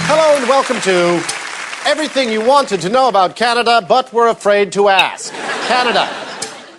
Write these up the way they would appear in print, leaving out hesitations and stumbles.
Hello and welcome to everything you wanted to know about Canada but were afraid to ask. Canada.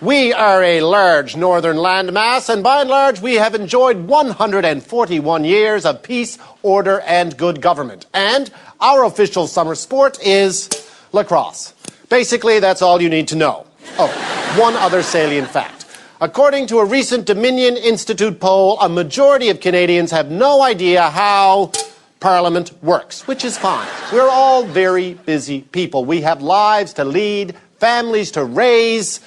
We are a large northern landmass, and by and large we have enjoyed 141 years of peace, order, and good government. And our official summer sport is lacrosse. Basically, that's all you need to know. Oh, one other salient fact. According to a recent Dominion Institute poll, a majority of Canadians have no idea how Parliament works, which is fine. We're all very busy people. We have lives to lead, families to raise.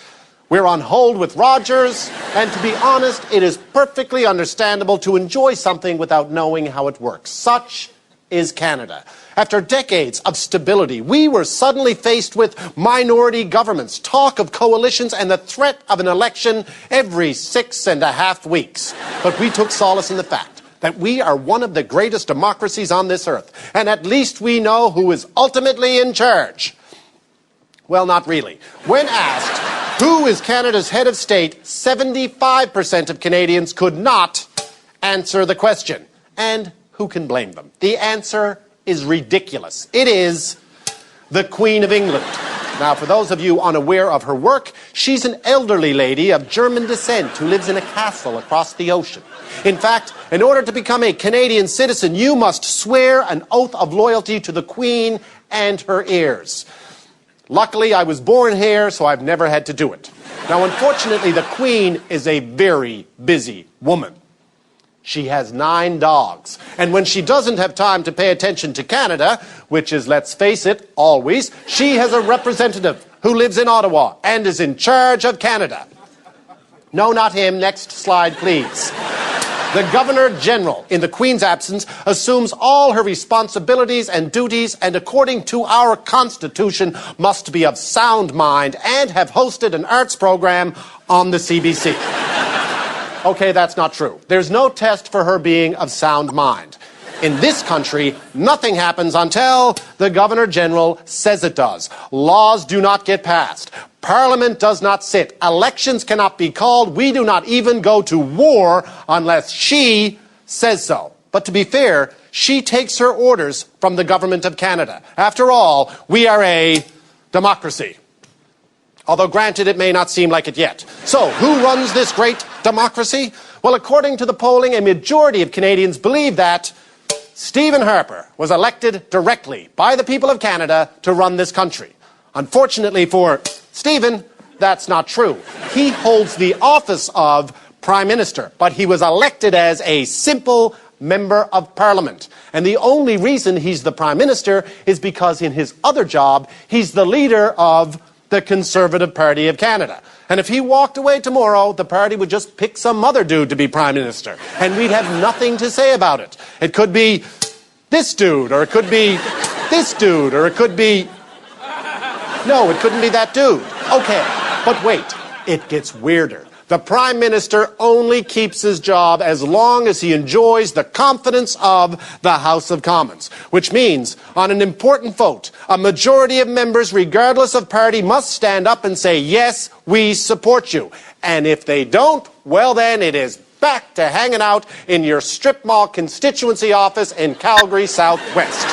We're on hold with Rogers, and to be honest, it is perfectly understandable to enjoy something without knowing how it works. Such is Canada. After decades of stability, we were suddenly faced with minority governments, talk of coalitions, and the threat of an election every 6.5 weeks. But we took solace in the fact that we are one of the greatest democracies on this earth, and at least we know who is ultimately in charge. Well, not really. When asked who is Canada's head of state, 75% of Canadians could not answer the question. And who can blame them? The answer is ridiculous. It is the Queen of England. Now, for those of you unaware of her work, she's an elderly lady of German descent who lives in a castle across the ocean. In fact, in order to become a Canadian citizen, you must swear an oath of loyalty to the Queen and her heirs. Luckily, I was born here, so I've never had to do it. Now, unfortunately, the Queen is a very busy woman. She has 9 dogs. And when she doesn't have time to pay attention to Canada, which is, let's face it, always, she has a representative who lives in Ottawa and is in charge of Canada. No, not him. Next slide, please. The Governor-General, in the Queen's absence, assumes all her responsibilities and duties, and according to our Constitution, must be of sound mind and have hosted an arts program on the CBC. Okay, that's not true. There's no test for her being of sound mind. In this country, nothing happens until the Governor-General says it does. Laws do not get passed. Parliament does not sit. Elections cannot be called. We do not even go to war unless she says so. But to be fair, she takes her orders from the Government of Canada. After all, we are a democracy. Although, granted, it may not seem like it yet. So, who runs this great democracy? Well, according to the polling, a majority of Canadians believe that Stephen Harper was elected directly by the people of Canada to run this country. Unfortunately for Stephen, that's not true. He holds the office of Prime Minister, but he was elected as a simple member of Parliament. And the only reason he's the Prime Minister is because in his other job, he's the leader of the Conservative Party of Canada. And if he walked away tomorrow, the party would just pick some other dude to be Prime Minister. And we'd have nothing to say about it. It could be this dude, or it could be this dude, or it could be... No, it couldn't be that dude. Okay, but wait, it gets weirder. The Prime Minister only keeps his job as long as he enjoys the confidence of the House of Commons, which means, on an important vote, a majority of members, regardless of party, must stand up and say, yes, we support you. And if they don't, well then it is back to hanging out in your strip mall constituency office in Calgary Southwest.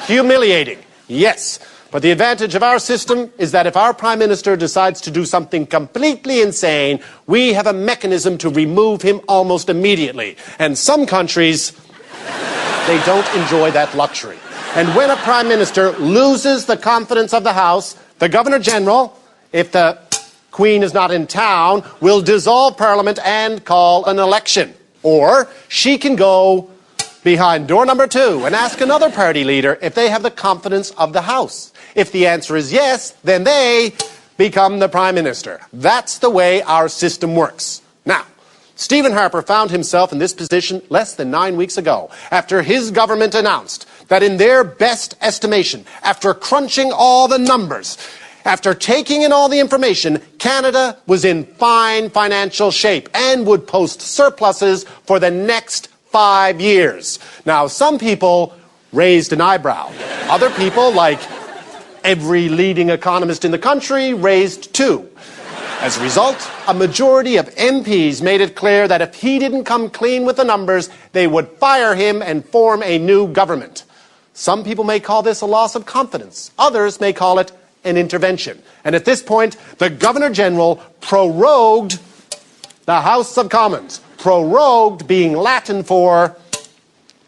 Humiliating, yes. But the advantage of our system is that if our Prime Minister decides to do something completely insane, we have a mechanism to remove him almost immediately. And some countries, they don't enjoy that luxury. And when a Prime Minister loses the confidence of the House, the Governor-General, if the Queen is not in town, will dissolve Parliament and call an election. Or she can go behind door number 2 and ask another party leader if they have the confidence of the House. If the answer is yes, then they become the Prime Minister. That's the way our system works. Now, Stephen Harper found himself in this position less than 9 weeks ago, after his government announced that in their best estimation, after crunching all the numbers, after taking in all the information, Canada was in fine financial shape and would post surpluses for the next 5 years. Now, some people raised an eyebrow. Other people, like every leading economist in the country, raised 2. As a result, a majority of MPs made it clear that if he didn't come clean with the numbers, they would fire him and form a new government. Some people may call this a loss of confidence. Others may call it an intervention. And at this point, the Governor-General prorogued the House of Commons. Prorogued being Latin for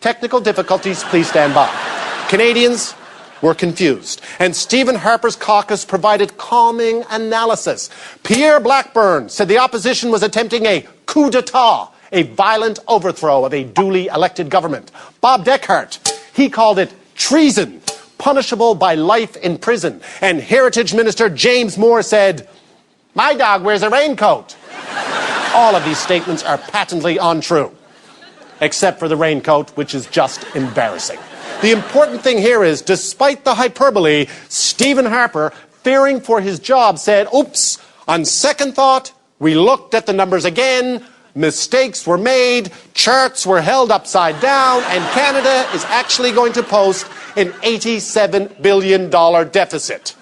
technical difficulties, please stand by. Canadians were confused, and Stephen Harper's caucus provided calming analysis. Pierre Blackburn said the opposition was attempting a coup d'etat, a violent overthrow of a duly elected government. Bob Deckhart, he called it treason, punishable by life in prison. And Heritage Minister James Moore said, "My dog wears a raincoat." All of these statements are patently untrue, except for the raincoat, which is just embarrassing. The important thing here is, despite the hyperbole, Stephen Harper, fearing for his job, said, "Oops, on second thought, we looked at the numbers again, mistakes were made, charts were held upside down, and Canada is actually going to post an $87 billion deficit."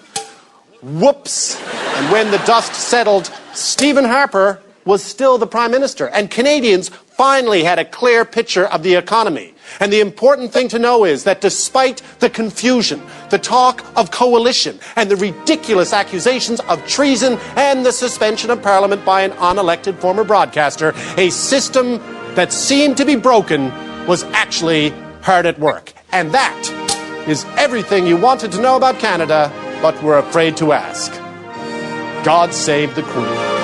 Whoops. And when the dust settled, Stephen Harper was still the Prime Minister, and Canadians finally had a clear picture of the economy. And the important thing to know is that despite the confusion, the talk of coalition, and the ridiculous accusations of treason and the suspension of Parliament by an unelected former broadcaster, a system that seemed to be broken was actually hard at work. And that is everything you wanted to know about Canada, but were afraid to ask. God save the Queen.